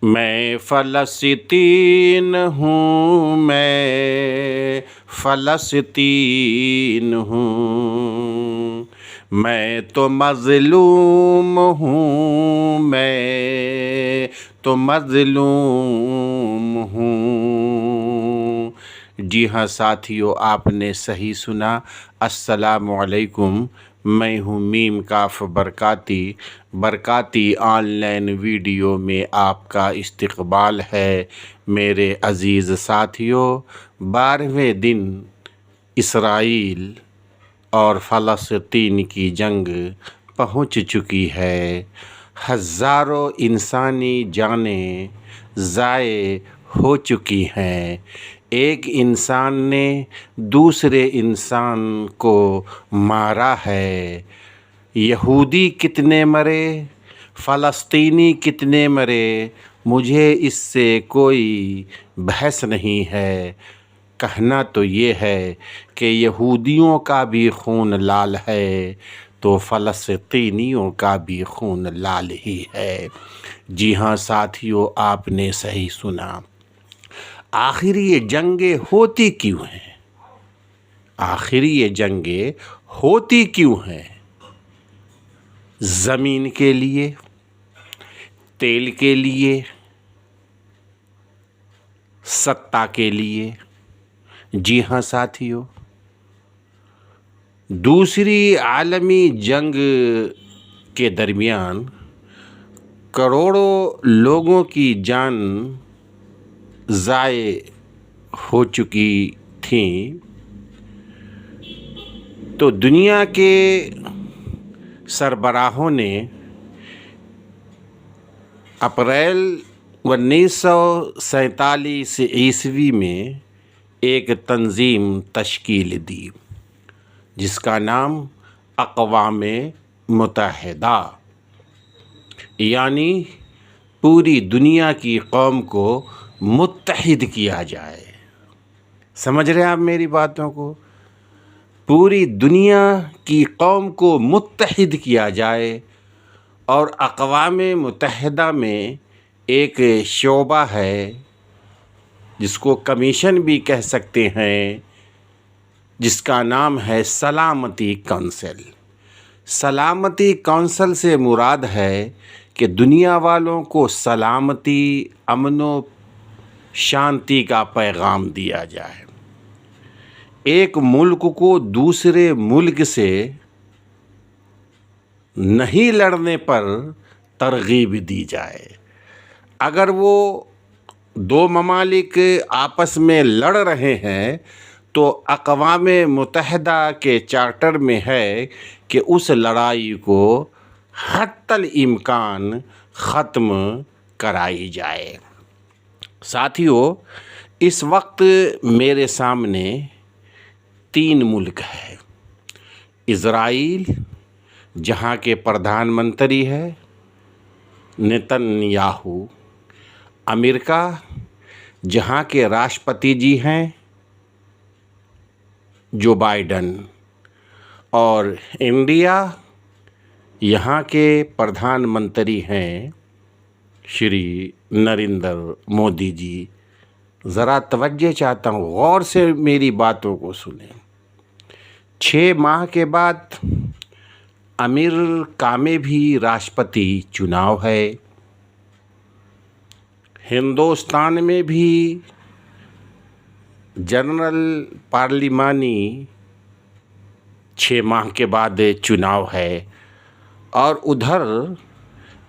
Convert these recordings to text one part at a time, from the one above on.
میں فلسطین ہوں، میں فلسطین ہوں، میں تو مظلوم ہوں، میں تو مظلوم ہوں۔ جی ہاں ساتھیو، آپ نے صحیح سنا۔ السلام علیکم، میں ہوں میم کاف برکاتی آن لائن ویڈیو میں آپ کا استقبال ہے۔ میرے عزیز ساتھیو، 12ویں دن اسرائیل اور فلسطین کی جنگ پہنچ چکی ہے۔ ہزاروں انسانی جانیں ضائع ہو چکی ہیں۔ ایک انسان نے دوسرے انسان کو مارا ہے۔ یہودی کتنے مرے، فلسطینی کتنے مرے، مجھے اس سے کوئی بحث نہیں ہے۔ کہنا تو یہ ہے کہ یہودیوں کا بھی خون لال ہے تو فلسطینیوں کا بھی خون لال ہی ہے۔ جی ہاں ساتھیو، آپ نے صحیح سنا۔ آخر یہ جنگیں ہوتی کیوں ہیں؟ آخر یہ جنگیں ہوتی کیوں ہیں؟ زمین کے لیے، تیل کے لیے، سطح کے لیے۔ جی ہاں ساتھیو، دوسری عالمی جنگ کے درمیان کروڑوں لوگوں کی جان ضائع ہو چکی تھیں، تو دنیا کے سربراہوں نے اپریل 1947 عیسوی میں ایک تنظیم تشکیل دی جس کا نام اقوام متحدہ، یعنی پوری دنیا کی قوم کو متحد کیا جائے۔ سمجھ رہے ہیں آپ میری باتوں کو؟ پوری دنیا کی قوم کو متحد کیا جائے، اور اقوام متحدہ میں ایک شعبہ ہے جس کو کمیشن بھی کہہ سکتے ہیں، جس کا نام ہے سلامتی کونسل۔ سلامتی کونسل سے مراد ہے کہ دنیا والوں کو سلامتی، امن و شانتی کا پیغام دیا جائے۔ ایک ملک کو دوسرے ملک سے نہیں لڑنے پر ترغیب دی جائے۔ اگر وہ دو ممالک آپس میں لڑ رہے ہیں تو اقوام متحدہ کے چارٹر میں ہے کہ اس لڑائی کو حتی الامکان ختم کرائی جائے۔ ساتھیو، اس وقت میرے سامنے 3 ملک ہیں۔ اسرائیل، جہاں کے پردھان منتری ہے نتن یاہو، امریکہ جہاں کے راشٹرپتی جی ہیں جو بائیڈن، اور انڈیا یہاں کے پردھان منتری ہیں شری نریندر مودی جی۔ ذرا توجہ چاہتا ہوں، غور سے میری باتوں کو سنیں۔ 6 ماہ کے بعد امریکہ میں بھی راشٹرپتی چناؤ ہے، ہندوستان میں بھی جنرل پارلیمانی 6 ماہ کے بعد چناؤ ہے، اور ادھر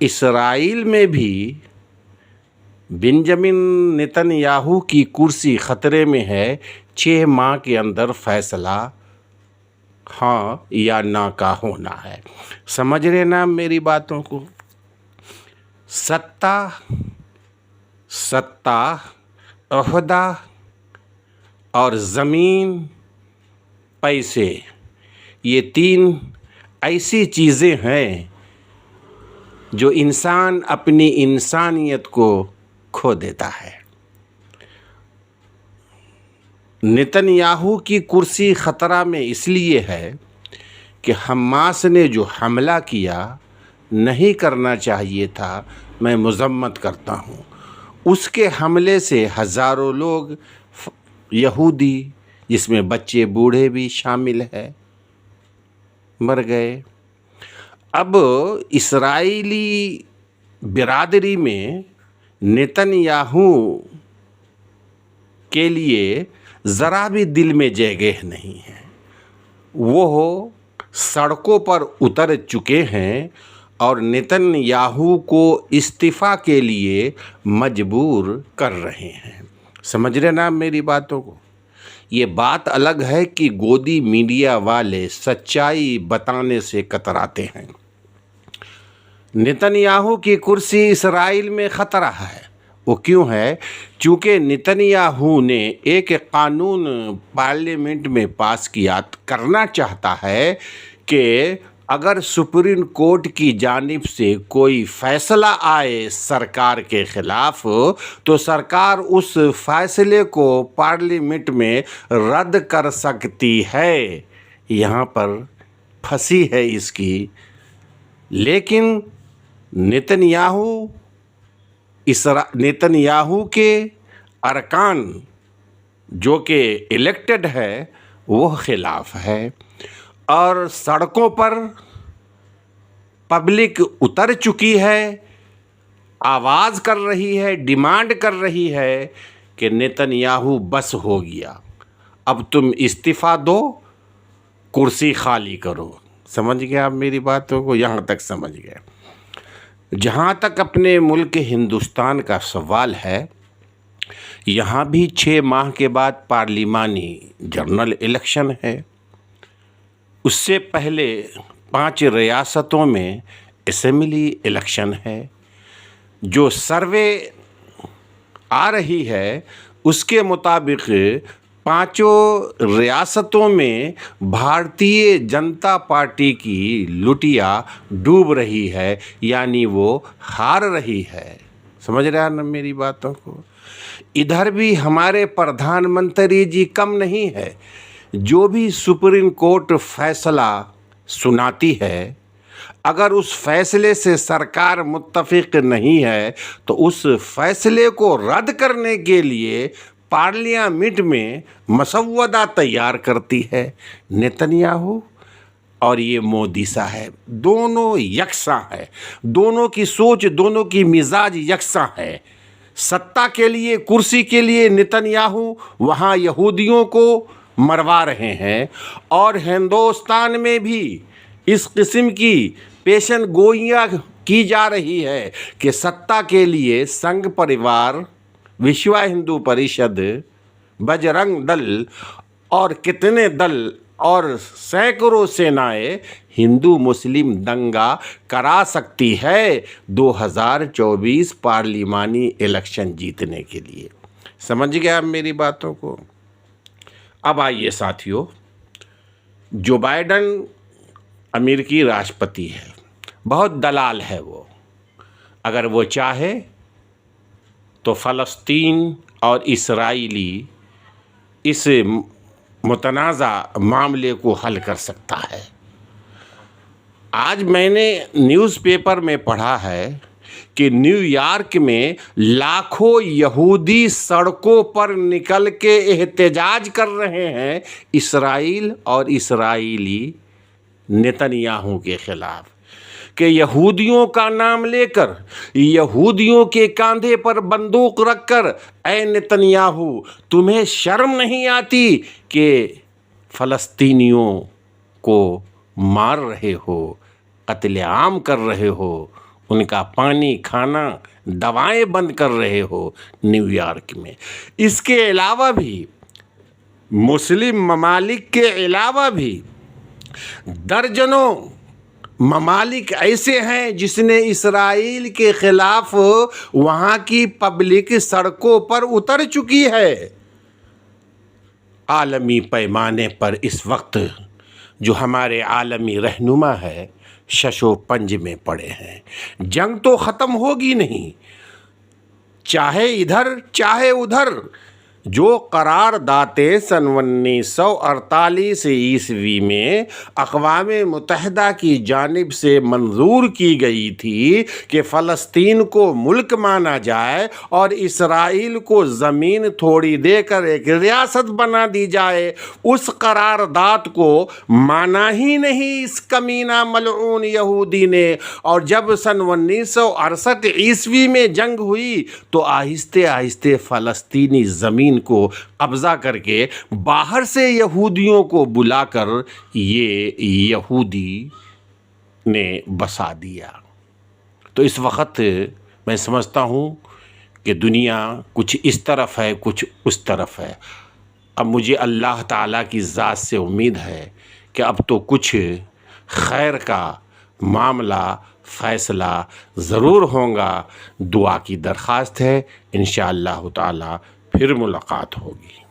اسرائیل میں بھی بنجمن نتن یاہو کی کرسی خطرے میں ہے۔ 6 ماہ کے اندر فیصلہ ہاں یا نہ کا ہونا ہے۔ سمجھ رہے نا میری باتوں کو؟ سطح، عہدہ اور زمین، پیسے، یہ 3 ایسی چیزیں ہیں جو انسان اپنی انسانیت کو کھو دیتا ہے۔ نتن یاہو کی کرسی خطرہ میں اس لیے ہے کہ حماس نے جو حملہ کیا نہیں کرنا چاہیے تھا، میں مذمت کرتا ہوں، اس کے حملے سے ہزاروں لوگ یہودی، جس میں بچے بوڑھے بھی شامل ہیں، مر گئے۔ اب اسرائیلی برادری میں نیتن یاہو کے لیے ذرا بھی دل میں جگہ نہیں ہے۔ وہ سڑکوں پر اتر چکے ہیں اور نیتن یاہو کو استعفیٰ کے لیے مجبور کر رہے ہیں۔ سمجھ رہے نا میری باتوں کو؟ یہ بات الگ ہے کہ گودی میڈیا والے سچائی بتانے سے کتراتے ہیں۔ نیتن یاہو کی کرسی اسرائیل میں خطرہ ہے۔ وہ کیوں ہے؟ چونکہ نیتن یاہو نے ایک قانون پارلیمنٹ میں پاس کرنا چاہتا ہے کہ اگر سپریم کورٹ کی جانب سے کوئی فیصلہ آئے سرکار کے خلاف تو سرکار اس فیصلے کو پارلیمنٹ میں رد کر سکتی ہے۔ یہاں پر پھنسی ہے اس کی۔ لیکن نیتن یاہو کے ارکان جو کہ الیکٹڈ ہے وہ خلاف ہے، اور سڑکوں پر پبلک اتر چکی ہے، آواز کر رہی ہے، ڈیمانڈ کر رہی ہے کہ نیتن یاہو بس ہو گیا، اب تم استعفیٰ دو، کرسی خالی کرو۔ سمجھ گئے آپ میری باتوں کو؟ یہاں تک سمجھ گئے۔ جہاں تک اپنے ملک ہندوستان کا سوال ہے، یہاں بھی 6 ماہ کے بعد پارلیمانی جنرل الیکشن ہے۔ اس سے پہلے 5 ریاستوں میں اسمبلی الیکشن ہے۔ جو سروے آ رہی ہے اس کے مطابق 5 ریاستوں میں بھارتیہ جنتا پارٹی کی لٹیا ڈوب رہی ہے، یعنی وہ ہار رہی ہے۔ سمجھ رہے ہیں نا میری باتوں کو؟ ادھر بھی ہمارے پردھان منتری جی کم نہیں ہے۔ جو بھی سپریم کورٹ فیصلہ سناتی ہے، اگر اس فیصلے سے سرکار متفق نہیں ہے تو اس فیصلے کو رد کرنے کے لیے پارلیمنٹ میں مسودہ تیار کرتی ہے نیتن یاہو اور یہ مودی صاحب۔ دونوں یکساں ہے، دونوں کی سوچ، دونوں کی مزاج یکساں ہے۔ سطح کے لیے، کرسی کے لیے نیتن یاہو وہاں یہودیوں کو مروا رہے ہیں، اور ہندوستان میں بھی اس قسم کی پیشن گوئیاں کی جا رہی ہے کہ سطح کے لیے سنگھ پریوار، وشو ہندو پریشد، بجرنگ دل اور کتنے دل اور سینکڑوں سینائیں ہندو مسلم دنگا کرا سکتی ہے 2024 پارلیمانی الیکشن جیتنے کے لیے۔ سمجھ گئے آپ میری باتوں کو؟ اب آئیے ساتھیو، جو بائیڈن امریکی راشٹرپتی ہے، بہت دلال ہے وہ۔ اگر وہ چاہے تو فلسطین اور اسرائیلی اس متنازع معاملے کو حل کر سکتا ہے۔ آج میں نے نیوز پیپر میں پڑھا ہے کہ نیو یارک میں لاکھوں یہودی سڑکوں پر نکل کے احتجاج کر رہے ہیں اسرائیل اور اسرائیلی نیتن یاہو کے خلاف، کہ یہودیوں کا نام لے کر، یہودیوں کے کاندھے پر بندوق رکھ کر، اے نیتن یاہو تمہیں شرم نہیں آتی کہ فلسطینیوں کو مار رہے ہو، قتل عام کر رہے ہو، ان کا پانی، کھانا، دوائیں بند کر رہے ہو نیو یارک میں۔ اس کے علاوہ بھی مسلم ممالک کے علاوہ بھی درجنوں ممالک ایسے ہیں جس نے اسرائیل کے خلاف وہاں کی پبلک سڑکوں پر اتر چکی ہے۔ عالمی پیمانے پر اس وقت جو ہمارے عالمی رہنما ہے شش و پنج میں پڑے ہیں۔ جنگ تو ختم ہوگی نہیں، چاہے ادھر چاہے ادھر، جو قراردادیں سن 1948 عیسوی میں اقوام متحدہ کی جانب سے منظور کی گئی تھی کہ فلسطین کو ملک مانا جائے اور اسرائیل کو زمین تھوڑی دے کر ایک ریاست بنا دی جائے، اس قرارداد کو مانا ہی نہیں اس کمینہ ملعون یہودی نے۔ اور جب سن 1968 عیسوی میں جنگ ہوئی تو آہستہ آہستہ فلسطینی زمین کو قبضہ کر کے باہر سے یہودیوں کو بلا کر یہ یہودی نے بسا دیا۔ تو اس وقت میں سمجھتا ہوں کہ دنیا کچھ اس طرف ہے، کچھ اس طرف ہے۔ اب مجھے اللہ تعالیٰ کی ذات سے امید ہے کہ اب تو کچھ خیر کا معاملہ فیصلہ ضرور ہوگا۔ دعا کی درخواست ہے، انشاءاللہ تعالیٰ پھر ملاقات ہوگی۔